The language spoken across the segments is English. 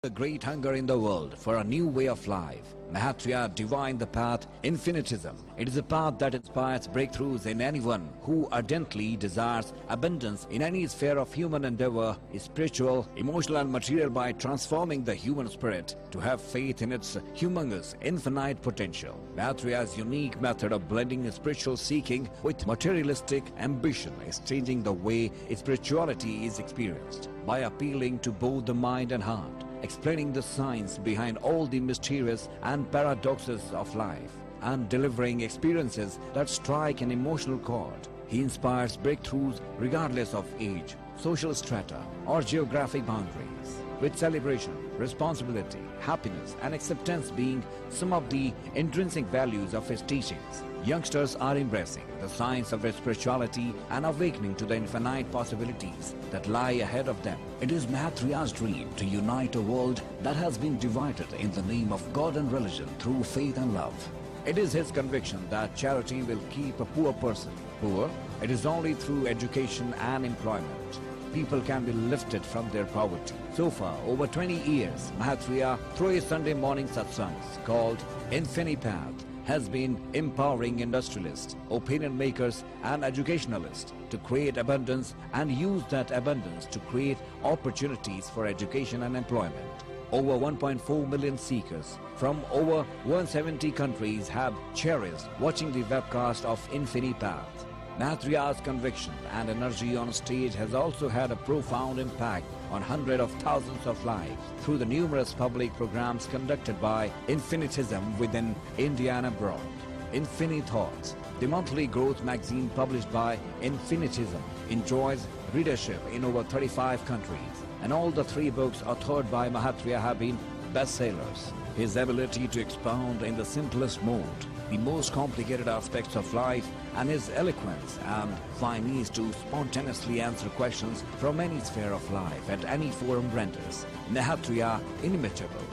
A great hunger in the world for a new way of life. Mahatria divined the path infinitism. It is a path that inspires breakthroughs in anyone who ardently desires abundance in any sphere of human endeavor, spiritual, emotional and material, by transforming the human spirit to have faith in its humongous, infinite potential. Mahatria's unique method of blending spiritual seeking with materialistic ambition is changing the way spirituality is experienced by appealing to both the mind and heart, explaining the science behind all the mysterious and paradoxes of life, and delivering experiences that strike an emotional chord. He inspires breakthroughs regardless of age, social strata, or geographic boundaries, with celebration, responsibility, happiness, and acceptance being some of the intrinsic values of his teachings. Youngsters are embracing the science of spirituality and awakening to the infinite possibilities that lie ahead of them. It is Mahatria's dream to unite a world that has been divided in the name of God and religion through faith and love. It is his conviction that charity will keep a poor person poor. It is only through education and employment people can be lifted from their poverty. So far, over 20 years, Mahatria, through his Sunday morning satsangs called Inspirational, has been empowering industrialists, opinion makers and educationalists to create abundance and use that abundance to create opportunities for education and employment. Over 1.4 million seekers from over 170 countries have cherished watching the webcast of Inspirational. Mahatria's conviction and energy on stage has also had a profound impact on hundreds of thousands of lives through the numerous public programs conducted by Infinitism within India and abroad. Infinite Thoughts, the monthly growth magazine published by Infinitism, enjoys readership in over 35 countries, and all the 3 books authored by Mahatria have been bestsellers. His ability to expound in the simplest mode the most complicated aspects of life, and his eloquence and fineness to spontaneously answer questions from any sphere of life at any forum renders Mahatria inimitable.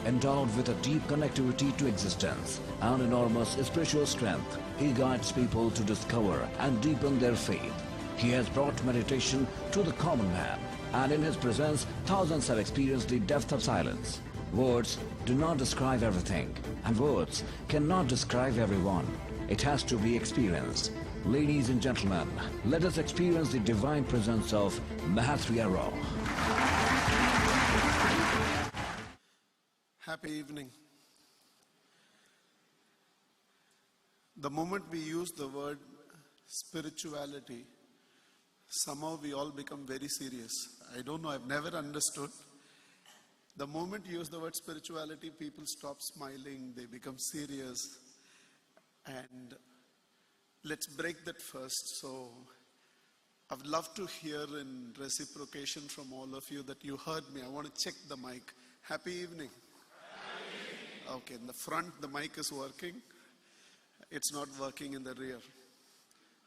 Endowed with a deep connectivity to existence and enormous spiritual strength, he guides people to discover and deepen their faith. He has brought meditation to the common man, and in his presence thousands have experienced the depth of silence. Words do not describe everything, and words cannot describe everyone. It has to be experienced. Ladies and gentlemen, let us experience the divine presence of Mahatria. Happy evening. The moment we use the word spirituality, somehow we all become very serious. I don't know, I've never understood. The moment you use the word spirituality, people stop smiling, they become serious. And let's break that first. So I would love to hear in reciprocation from all of you that you heard me. I want to check the mic. Happy evening. Okay, in the front the mic is working. It's not working in the rear.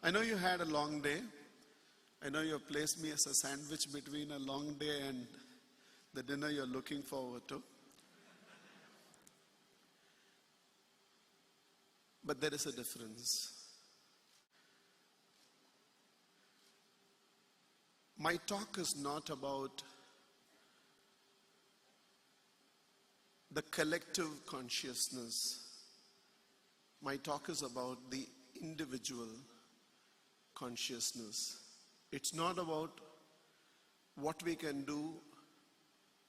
I know you had a long day. I know you have placed me as a sandwich between a long day and the dinner you're looking forward to. But there is a difference. My talk is not about the collective consciousness. My talk is about the individual consciousness. It's not about what we can do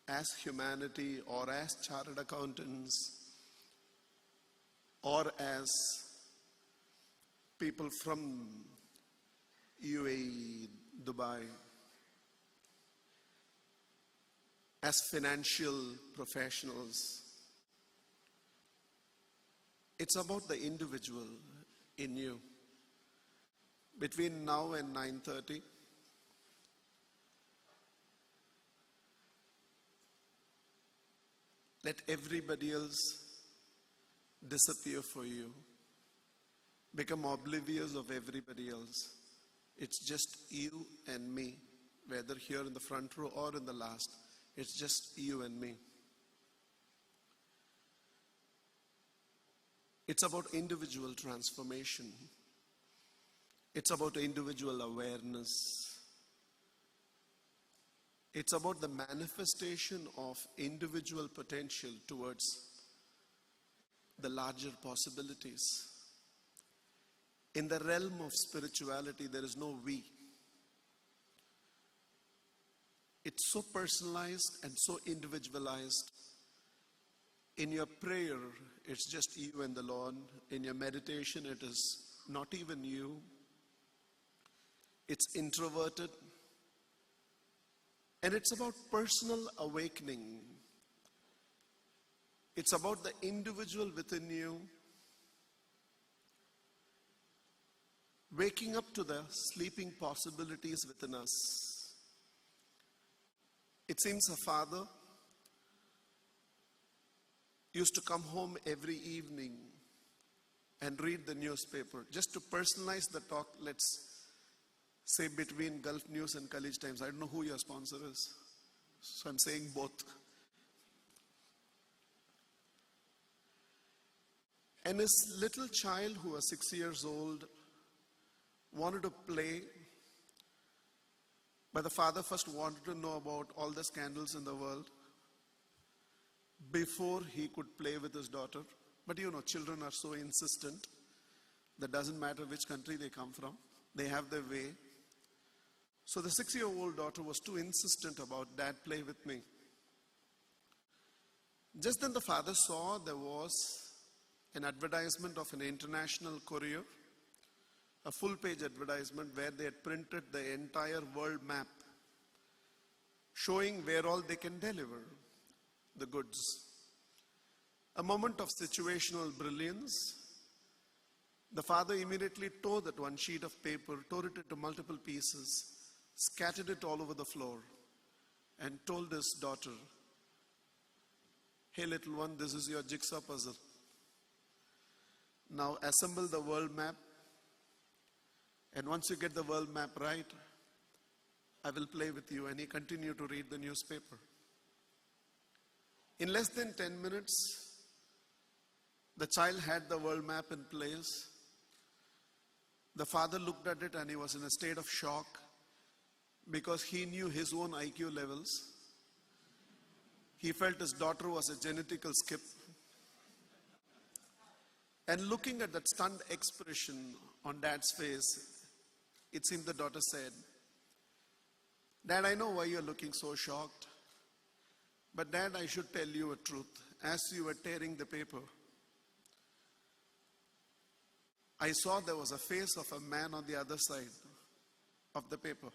as humanity or as chartered accountants or as people from UAE, Dubai, as financial professionals. It's about the individual in you. Between now and 9:30, let everybody else disappear for you. Become oblivious of everybody else. It's just you and me, whether here in the front row or in the last. It's just you and me. It's about individual transformation. It's about individual awareness. It's about the manifestation of individual potential towards the larger possibilities. In the realm of spirituality, there is no we. It's so personalized and so individualized. In your prayer, it's just you and the Lord. In your meditation, it is not even you. It's introverted. And it's about personal awakening. It's about the individual within you waking up to the sleeping possibilities within us. It seems a father used to come home every evening and read the newspaper. Just to personalize the talk, let's say between Gulf News and College Times. I don't know who your sponsor is, so I'm saying both. And his little child, who was 6 years old, wanted to play, but the father first wanted to know about all the scandals in the world before he could play with his daughter. But you know, children are so insistent that doesn't matter which country they come from, they have their way. So the 6-year-old daughter was too insistent about, "Dad, play with me." Just then the father saw there was an advertisement of an international courier, a full-page advertisement where they had printed the entire world map showing where all they can deliver the goods. A moment of situational brilliance. The father immediately tore that one sheet of paper, tore it into multiple pieces, scattered it all over the floor, and told his daughter, "Hey little one, this is your jigsaw puzzle. Now assemble the world map, and once you get the world map right, I will play with you." And he continued to read the newspaper. In less than 10 minutes, the child had the world map in place. The father looked at it and he was in a state of shock because he knew his own IQ levels. He felt his daughter was a genetical skip. And looking at that stunned expression on Dad's face, it seemed the daughter said, "Dad, I know why you're looking so shocked. But Dad, I should tell you a truth. As you were tearing the paper, I saw there was a face of a man on the other side of the paper.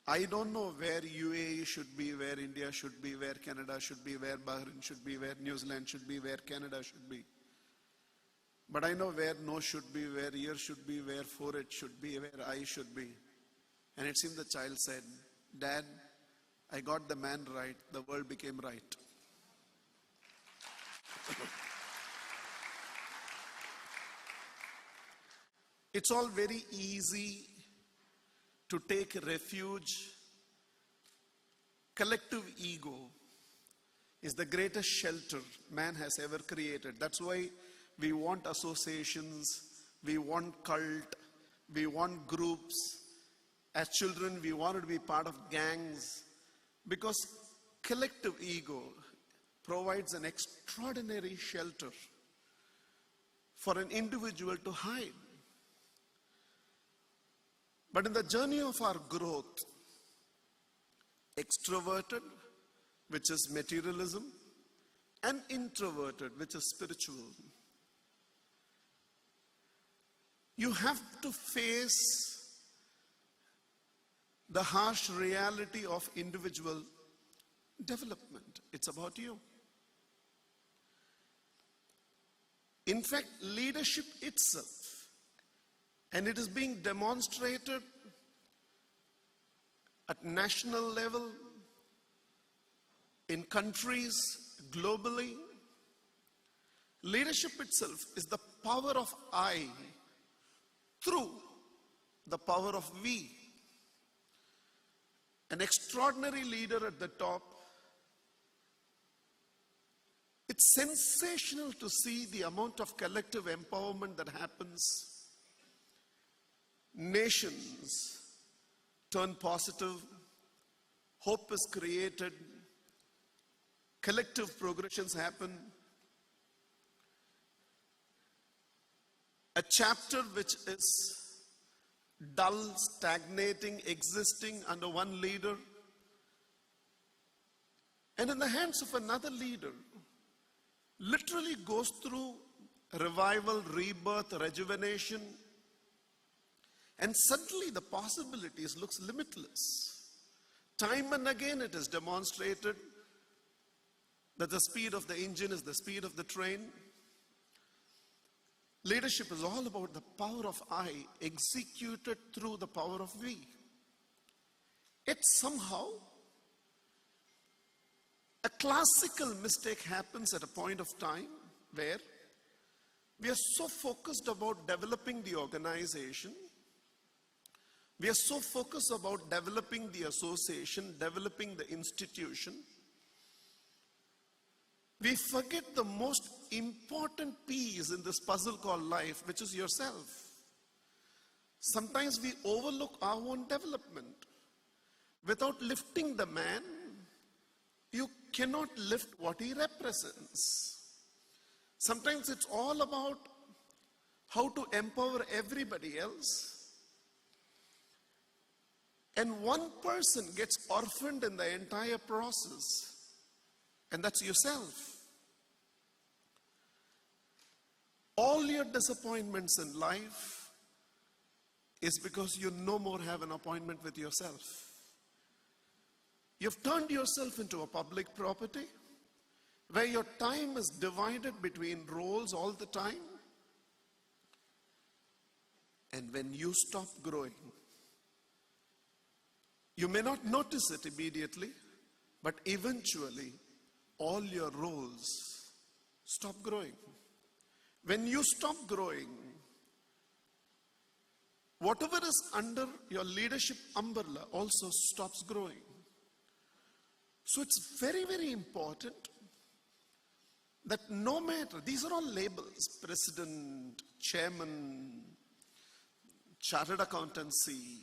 I don't know where UAE should be, where India should be, where Canada should be, where Bahrain should be, where New Zealand should be, where Canada should be. But I know where nose should be, where ear should be, where forehead should be, where eye should be." And it seemed the child said, "Dad, I got the man right, the world became right." It's all very easy to take refuge. Collective ego is the greatest shelter man has ever created. That's why we want associations, we want cult, we want groups. As children, we wanted to be part of gangs, because collective ego provides an extraordinary shelter for an individual to hide. But in the journey of our growth, extroverted, which is materialism, and introverted, which is spiritual, you have to face the harsh reality of individual development. It's about you. In fact, leadership itself, and it is being demonstrated at national level, in countries, globally. Leadership itself is the power of I through the power of we. An extraordinary leader at the top. It's sensational to see the amount of collective empowerment that happens. Nations turn positive, hope is created, collective progressions happen. A chapter which is dull, stagnating, existing under one leader, and in the hands of another leader, literally goes through revival, rebirth, rejuvenation, and suddenly the possibilities looks limitless. Time and again it is demonstrated that the speed of the engine is the speed of the train. Leadership is all about the power of I executed through the power of we. Yet somehow, a classical mistake happens at a point of time where we are so focused about developing the organization, we are so focused about developing the association, developing the institution, we forget the most important piece in this puzzle called life, which is yourself. Sometimes we overlook our own development. Without lifting the man, you cannot lift what he represents. Sometimes it's all about how to empower everybody else. And one person gets orphaned in the entire process. And that's yourself. All your disappointments in life is because you no more have an appointment with yourself. You've turned yourself into a public property where your time is divided between roles all the time. And when you stop growing, you may not notice it immediately, but eventually all your roles stop growing. When you stop growing, whatever is under your leadership umbrella also stops growing. So it's very, very important that no matter, these are all labels, president, chairman, chartered accountancy,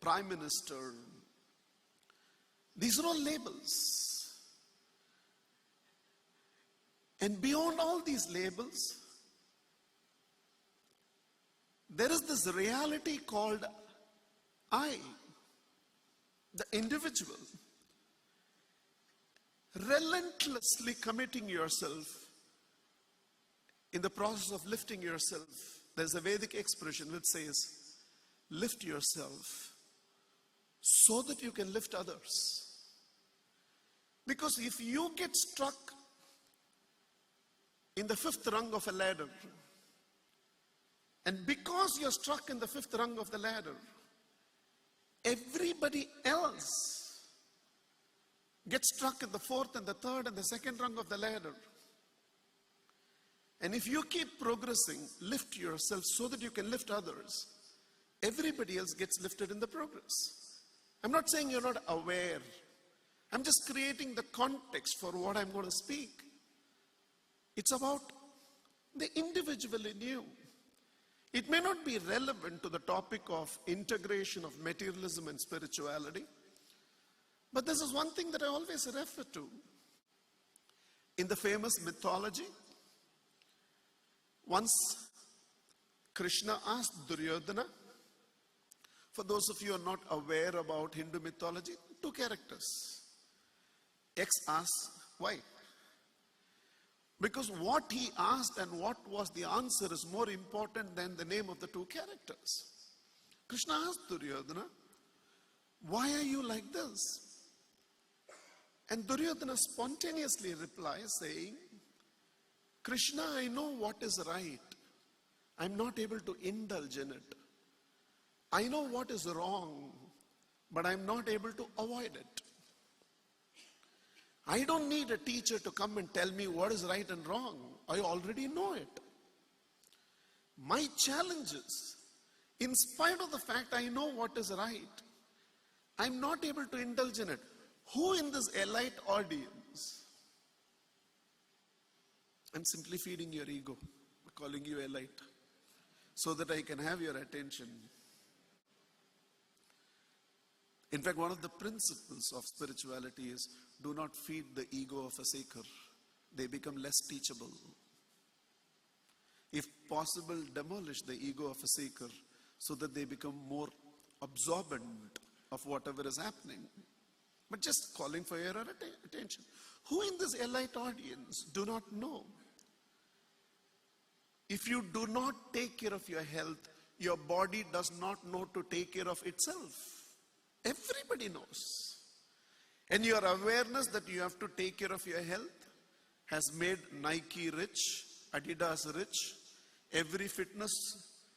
prime minister, these are all labels. And beyond all these labels, there is this reality called I, the individual, relentlessly committing yourself in the process of lifting yourself. There's a Vedic expression which says, lift yourself so that you can lift others. Because if you get stuck in the fifth rung of a ladder, and because you're struck in the fifth rung of the ladder, everybody else gets struck in the fourth and the third and the second rung of the ladder. And if you keep progressing, lift yourself so that you can lift others, everybody else gets lifted in the progress. I'm not saying you're not aware. I'm just creating the context for what I'm going to speak. It's about the individual in you. It may not be relevant to the topic of integration of materialism and spirituality, but this is one thing that I always refer to. In the famous mythology, once Krishna asked Duryodhana, for those of you who are not aware about Hindu mythology, two characters. X asked, why? Because what he asked and what was the answer is more important than the name of the two characters. Krishna asked Duryodhana, why are you like this? And Duryodhana spontaneously replies saying, Krishna, I know what is right. I'm not able to indulge in it. I know what is wrong, but I'm not able to avoid it. I don't need a teacher to come and tell me what is right and wrong. I already know it. My challenge is, in spite of the fact I know what is right, I'm not able to indulge in it. Who in this elite audience? I'm simply feeding your ego, calling you elite, so that I can have your attention. In fact, one of the principles of spirituality is do not feed the ego of a seeker. They become less teachable. If possible, demolish the ego of a seeker so that they become more absorbent of whatever is happening. But just calling for your attention. Who in this elite audience do not know? If you do not take care of your health, your body does not know to take care of itself. Everybody knows. And your awareness that you have to take care of your health has made Nike rich, Adidas rich, every fitness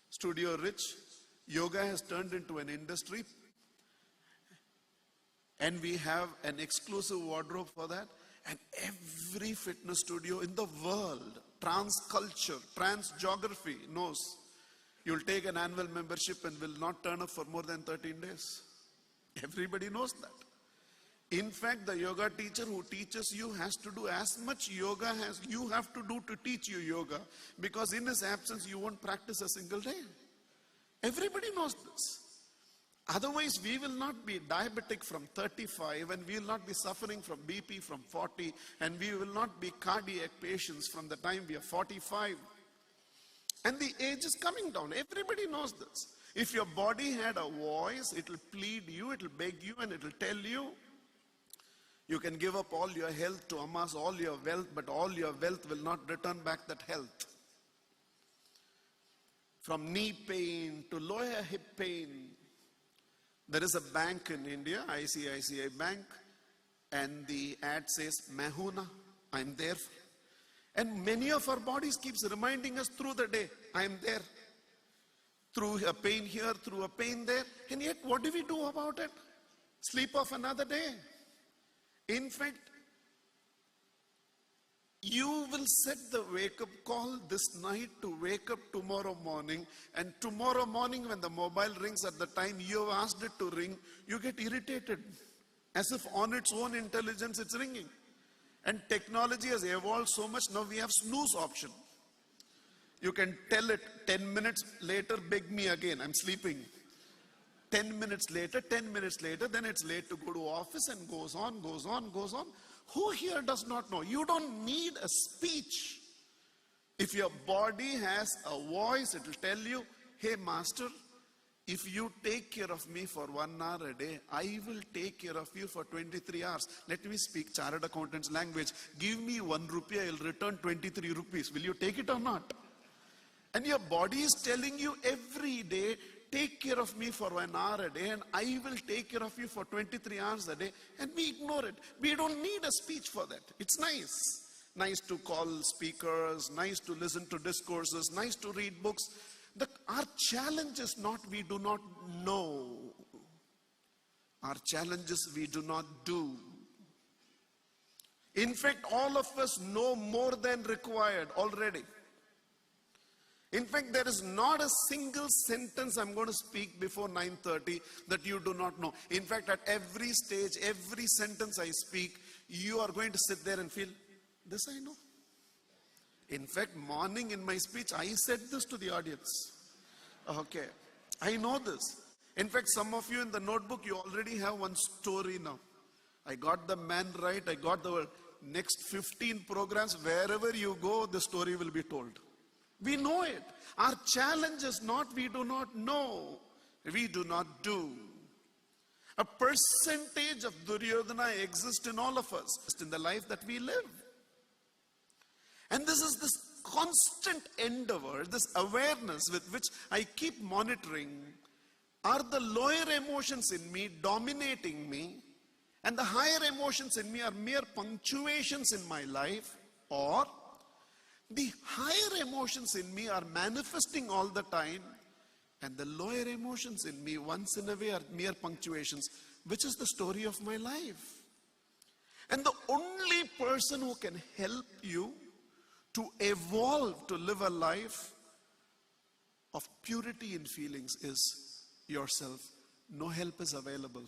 studio rich. Yoga has turned into an industry. And we have an exclusive wardrobe for that. And every fitness studio in the world, trans culture, trans geography knows you'll take an annual membership and will not turn up for more than 13 days. Everybody knows that. In fact, the yoga teacher who teaches you has to do as much yoga as you have to do to teach you yoga, because in his absence you won't practice a single day. Everybody knows this. Otherwise, we will not be diabetic from 35, and we will not be suffering from BP from 40, and we will not be cardiac patients from the time we are 45. And the age is coming down. Everybody knows this. If your body had a voice, it will plead you, it will beg you, and it will tell you, you can give up all your health to amass all your wealth, but all your wealth will not return back that health. From knee pain to lower hip pain. There is a bank in India, ICICI Bank, and the ad says, Mahuna, I'm there. And many of our bodies keeps reminding us through the day, I'm there. Through a pain here, through a pain there. And yet, what do we do about it? Sleep off another day. In fact, you will set the wake-up call this night to wake up tomorrow morning, and tomorrow morning when the mobile rings at the time you have asked it to ring, you get irritated as if on its own intelligence it's ringing. And technology has evolved so much, now we have snooze option. You can tell it 10 minutes later, beg me again, I'm sleeping. 10 minutes later, then it's late to go to office, and goes on. Who here does not know? You don't need a speech. If your body has a voice, it will tell you, hey master, if you take care of me for 1 hour a day, I will take care of you for 23 hours. Let me speak chartered accountant's language. Give me 1 rupee, I will return 23 rupees. Will you take it or not? And your body is telling you every day, take care of me for 1 hour a day, and I will take care of you for 23 hours a day. And we ignore it. We don't need a speech for that. It's nice. Nice to call speakers, nice to listen to discourses, nice to read books. Our challenge is not we do not know. Our challenge is we do not do. In fact, all of us know more than required already. In fact, there is not a single sentence I'm going to speak before 9:30 that you do not know. In fact, at every stage, every sentence I speak, you are going to sit there and feel, this I know. In fact, morning in my speech, I said this to the audience. Okay, I know this. In fact, some of you in the notebook, you already have one story now. I got the man right, I got the word. Next 15 programs, wherever you go, the story will be told. We know it. Our challenge is not we do not know, we do not do. A percentage of Duryodhana exists in all of us, just in the life that we live. And this is this constant endeavor, this awareness with which I keep monitoring, are the lower emotions in me dominating me, and the higher emotions in me are mere punctuations in my life, or the higher emotions in me are manifesting all the time, and the lower emotions in me once in a way are mere punctuations, which is the story of my life. And the only person who can help you to evolve to live a life of purity in feelings is yourself. No help is available.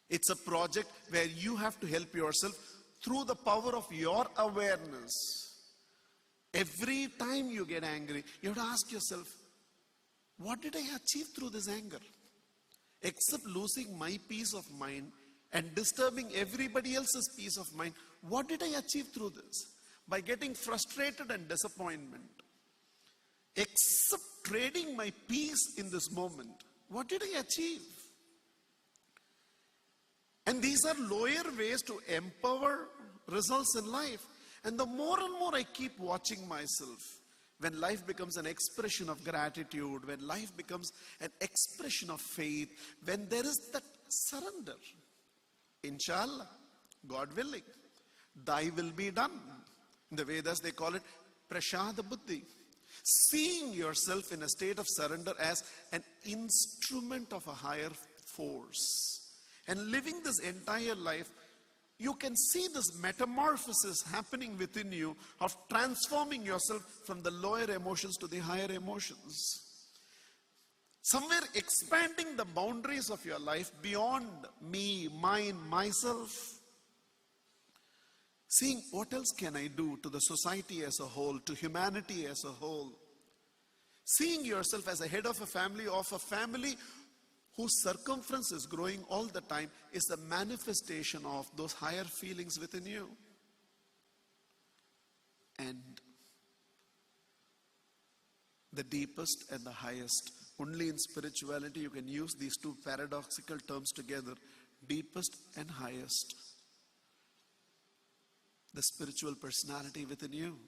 It's a project where you have to help yourself through the power of your awareness. Every time you get angry, you have to ask yourself, what did I achieve through this anger? except losing my peace of mind and disturbing everybody else's peace of mind, what did I achieve through this? By getting frustrated and disappointment, except trading my peace in this moment, what did I achieve? And these are lower ways to empower results in life. And the more and more I keep watching myself, when life becomes an expression of gratitude, when life becomes an expression of faith, when there is that surrender, inshallah, God willing, thy will be done. In the Vedas they call it prashada buddhi. Seeing yourself in a state of surrender as an instrument of a higher force. And living this entire life, you can see this metamorphosis happening within you of transforming yourself from the lower emotions to the higher emotions. Somewhere expanding the boundaries of your life beyond me, mine, myself. Seeing what else can I do to the society as a whole, to humanity as a whole. Seeing yourself as a head of a family whose circumference is growing all the time is a manifestation of those higher feelings within you. And the deepest and the highest. Only in spirituality you can use these two paradoxical terms together. Deepest and highest. The spiritual personality within you.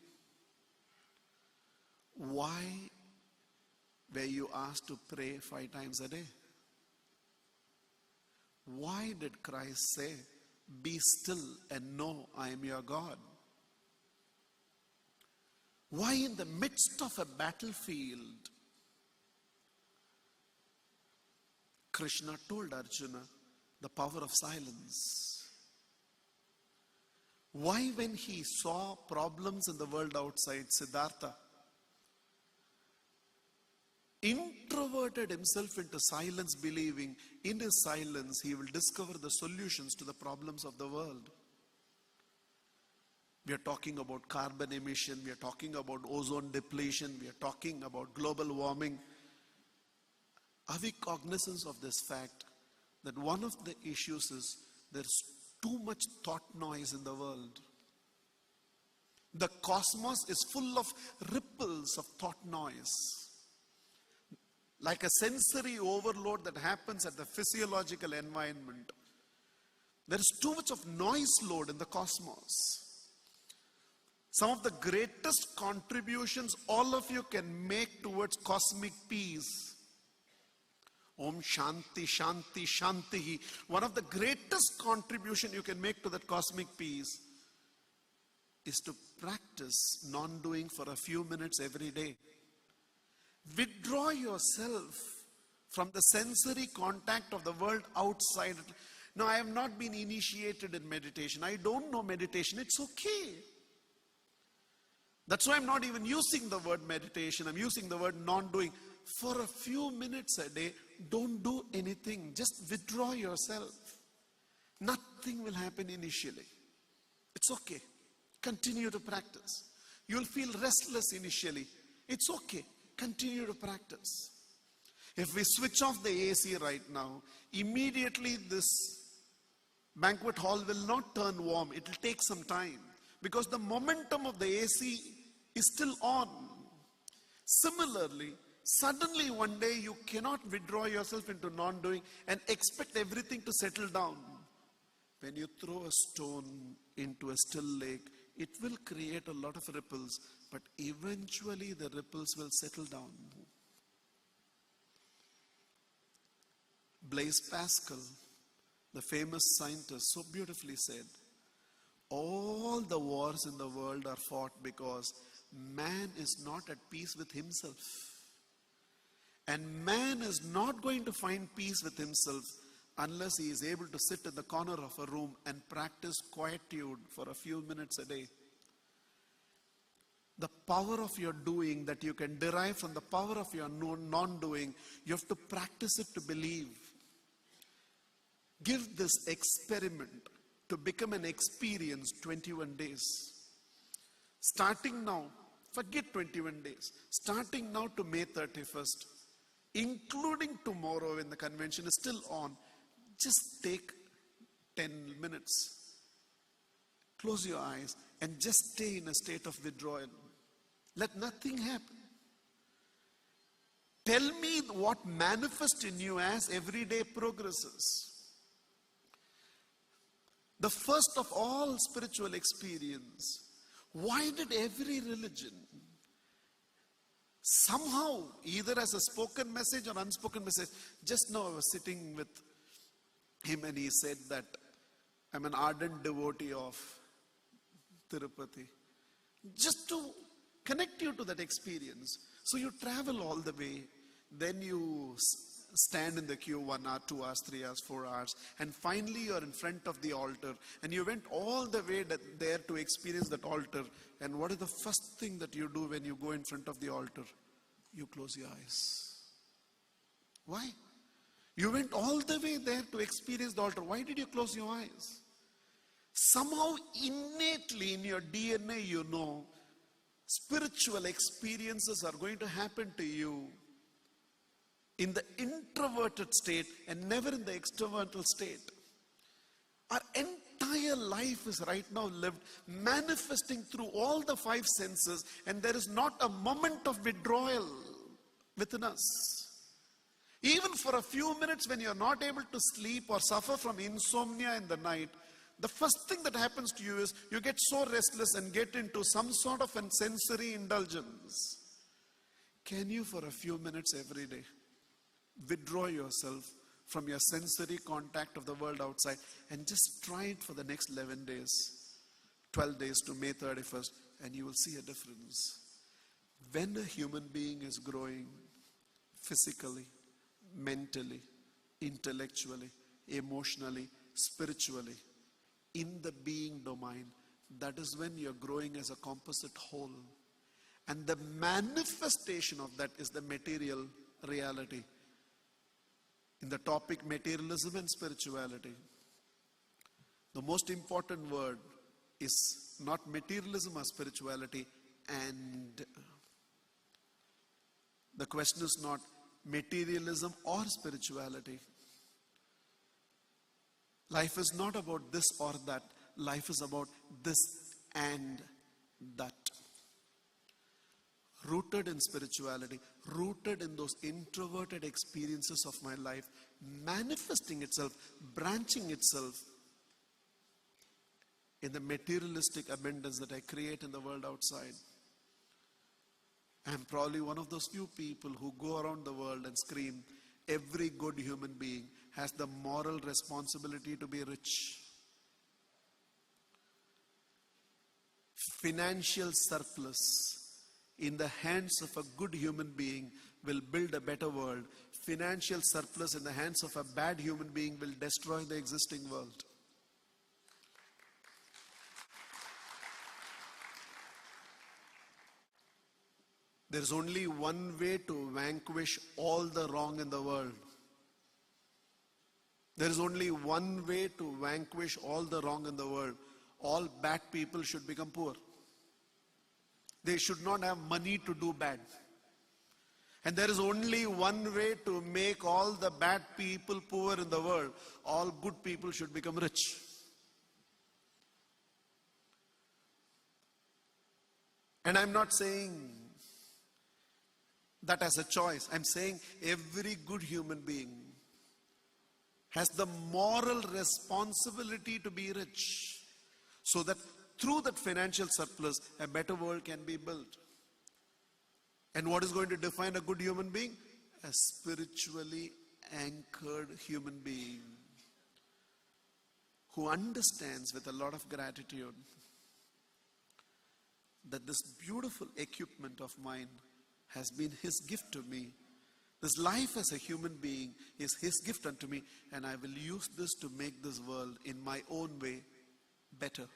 Why were you asked to pray 5 times a day? Why did Christ say, be still and know I am your God? Why in the midst of a battlefield, Krishna told Arjuna the power of silence? Why when he saw problems in the world outside, Siddhartha introverted himself into silence, believing in his silence he will discover the solutions to the problems of the world? We are talking about carbon emission, we are talking about ozone depletion, we are talking about global warming. Are we cognizant of this fact that one of the issues is there's too much thought noise in the world? The cosmos is full of ripples of thought noise. Like a sensory overload that happens at the physiological environment. There is too much of noise load in the cosmos. Some of the greatest contributions all of you can make towards cosmic peace. Om Shanti, Shanti, Shanti. One of the greatest contribution you can make to that cosmic peace is to practice non-doing for a few minutes every day. Withdraw yourself from the sensory contact of the world outside. No, I have not been initiated in meditation. I don't know meditation. It's okay. That's why I'm not even using the word meditation. I'm using the word non-doing. For a few minutes a day, don't do anything. Just withdraw yourself. Nothing will happen initially. It's okay. Continue to practice. You'll feel restless initially. It's okay. Continue to practice. If we switch off the AC right now, immediately this banquet hall will not turn warm. It will take some time because the momentum of the AC is still on. Similarly, suddenly one day you cannot withdraw yourself into non-doing and expect everything to settle down. When you throw a stone into a still lake, it will create a lot of ripples, but eventually the ripples will settle down. Blaise Pascal, the famous scientist, so beautifully said, all the wars in the world are fought because man is not at peace with himself. And man is not going to find peace with himself unless he is able to sit in the corner of a room and practice quietude for a few minutes a day. The power of your doing that you can derive from the power of your non-doing, you have to practice it to believe. Give this experiment to become an experience 21 days. Starting now, forget 21 days. Starting now to May 31st, including tomorrow when the convention is still on, just take 10 minutes. Close your eyes and just stay in a state of withdrawal. Let nothing happen. Tell me what manifests in you as every day progresses. The first of all spiritual experience. Why did every religion somehow, either as a spoken message or unspoken message, just now I was sitting with him and he said that I'm an ardent devotee of Tirupati. Just to connect you to that experience. So you travel all the way, then you stand in the queue 1 hour, 2 hours, 3 hours, 4 hours, and finally you're in front of the altar, and you went all the way there to experience that altar. And what is the first thing that you do when you go in front of the altar? You close your eyes. Why? You went all the way there to experience the altar. Why did you close your eyes? Somehow innately in your DNA you know spiritual experiences are going to happen to you in the introverted state and never in the extroverted state. Our entire life is right now lived manifesting through all the 5 senses, and there is not a moment of withdrawal within us. Even for a few minutes when you're not able to sleep or suffer from insomnia in the night, the first thing that happens to you is you get so restless and get into some sort of a sensory indulgence. Can you for a few minutes every day withdraw yourself from your sensory contact of the world outside and just try it for the next 11 days, 12 days to May 31st, and you will see a difference. When a human being is growing physically, mentally, intellectually, emotionally, spiritually, in the being domain, that is when you're growing as a composite whole. And the manifestation of that is the material reality. In the topic materialism and spirituality, the most important word is not materialism or spirituality, and the question is not materialism or spirituality. Life is not about this or that. Life is about this and that. Rooted in spirituality, rooted in those introverted experiences of my life, manifesting itself, branching itself in the materialistic abundance that I create in the world outside. I'm probably one of those few people who go around the world and scream, every good human being has the moral responsibility to be rich. Financial surplus in the hands of a good human being will build a better world. Financial surplus in the hands of a bad human being will destroy the existing world. There is only one way to vanquish all the wrong in the world. There is only one way to vanquish all the wrong in the world. All bad people should become poor. They should not have money to do bad. And there is only one way to make all the bad people poor in the world. All good people should become rich. And I'm not saying that as a choice. I'm saying every good human being has the moral responsibility to be rich, so that through that financial surplus, a better world can be built. And what is going to define a good human being? A spiritually anchored human being who understands with a lot of gratitude that this beautiful equipment of mine has been His gift to me. This life as a human being is His gift unto me, and I will use this to make this world in my own way better.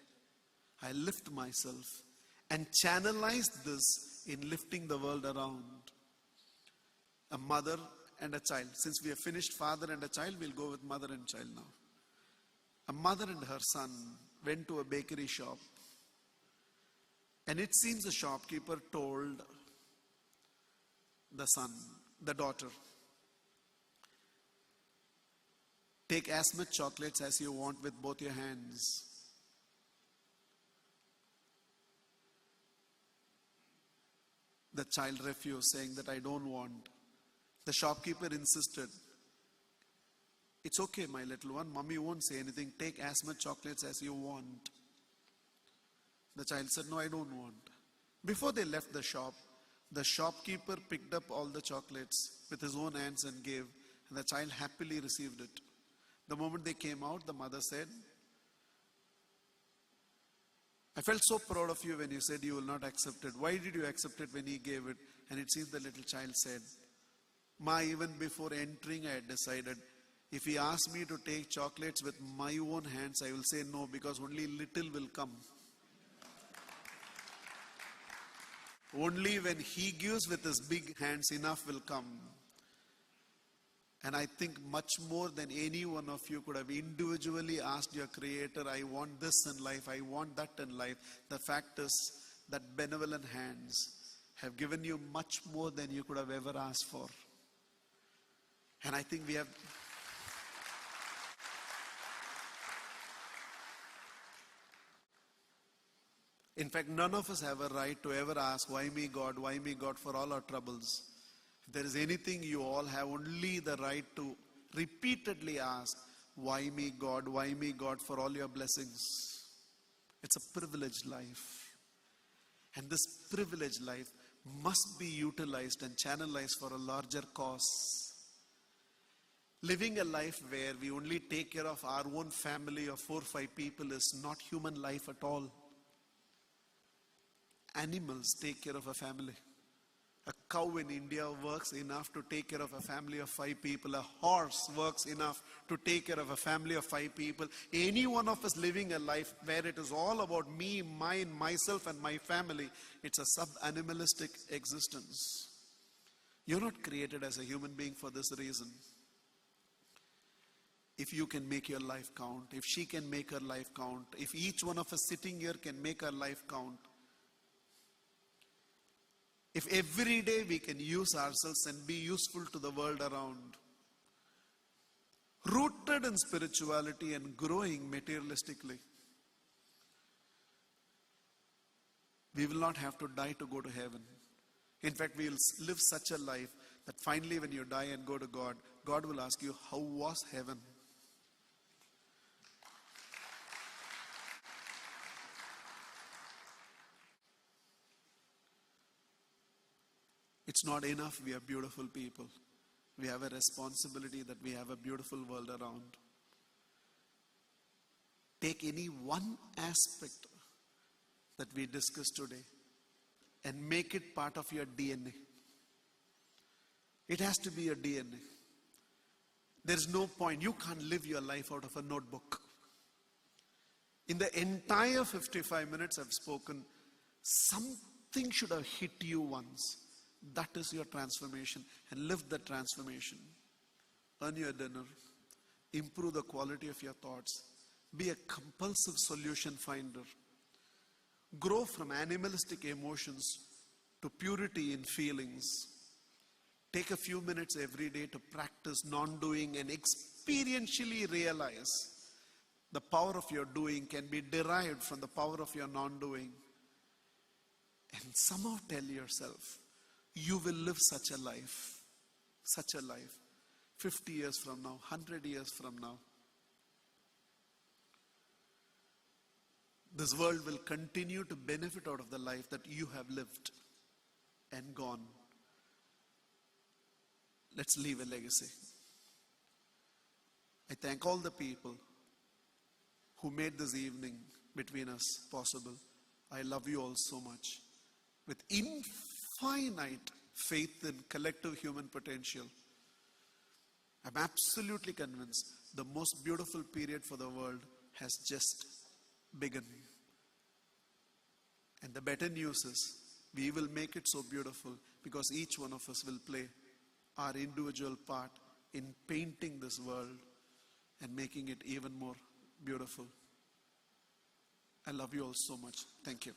I lift myself and channelize this in lifting the world around. A mother and a child. Since we have finished father and a child, we'll go with mother and child now. A mother and her son went to a bakery shop, and it seems the shopkeeper told the daughter, Take as much chocolates as you want with both your hands. The child refused, saying that I don't want. The shopkeeper insisted. It's okay, my little one. Mommy won't say anything. Take as much chocolates as you want. The child said, no, I don't want. Before they left the shop, the shopkeeper picked up all the chocolates with his own hands and gave. And the child happily received it. The moment they came out, the mother said, I felt so proud of you when you said you will not accept it. Why did you accept it when he gave it? And it seems the little child said, Ma, even before entering, I had decided, if he asks me to take chocolates with my own hands, I will say no, because only little will come. Only when he gives with his big hands, enough will come. And I think much more than any one of you could have individually asked your Creator, I want this in life, I want that in life. The fact is that benevolent hands have given you much more than you could have ever asked for. And I think we have... In fact, none of us have a right to ever ask, why me God for all our troubles. If there is anything you all have only the right to repeatedly ask, why me God for all your blessings. It's a privileged life. And this privileged life must be utilized and channelized for a larger cause. Living a life where we only take care of our own family of 4 or 5 people is not human life at all. Animals take care of a family. A cow in India works enough to take care of a family of 5 people. A horse works enough to take care of a family of 5 people. Any one of us living a life where it is all about me, mine, myself and my family, it's a sub-animalistic existence. You're not created as a human being for this reason. If you can make your life count, if she can make her life count, if each one of us sitting here can make our life count, if every day we can use ourselves and be useful to the world around, rooted in spirituality and growing materialistically, we will not have to die to go to heaven. In fact, we will live such a life that finally when you die and go to God, God will ask you, how was heaven? It's not enough we are beautiful people. We have a responsibility that we have a beautiful world around. Take any one aspect that we discussed today and make it part of your DNA. It has to be your DNA. There's no point. You can't live your life out of a notebook. In the entire 55 minutes I've spoken, something should have hit you once. That is your transformation, and live the transformation. Earn your dinner. Improve the quality of your thoughts. Be a compulsive solution finder. Grow from animalistic emotions to purity in feelings. Take a few minutes every day to practice non-doing and experientially realize the power of your doing can be derived from the power of your non-doing. And somehow tell yourself, you will live such a life, 50 years from now, 100 years from now. This world will continue to benefit out of the life that you have lived and gone. Let's leave a legacy. I thank all the people who made this evening between us possible. I love you all so much. With infinite faith in collective human potential, I'm absolutely convinced the most beautiful period for the world has just begun. And the better news is, we will make it so beautiful because each one of us will play our individual part in painting this world and making it even more beautiful. I love you all so much. Thank you.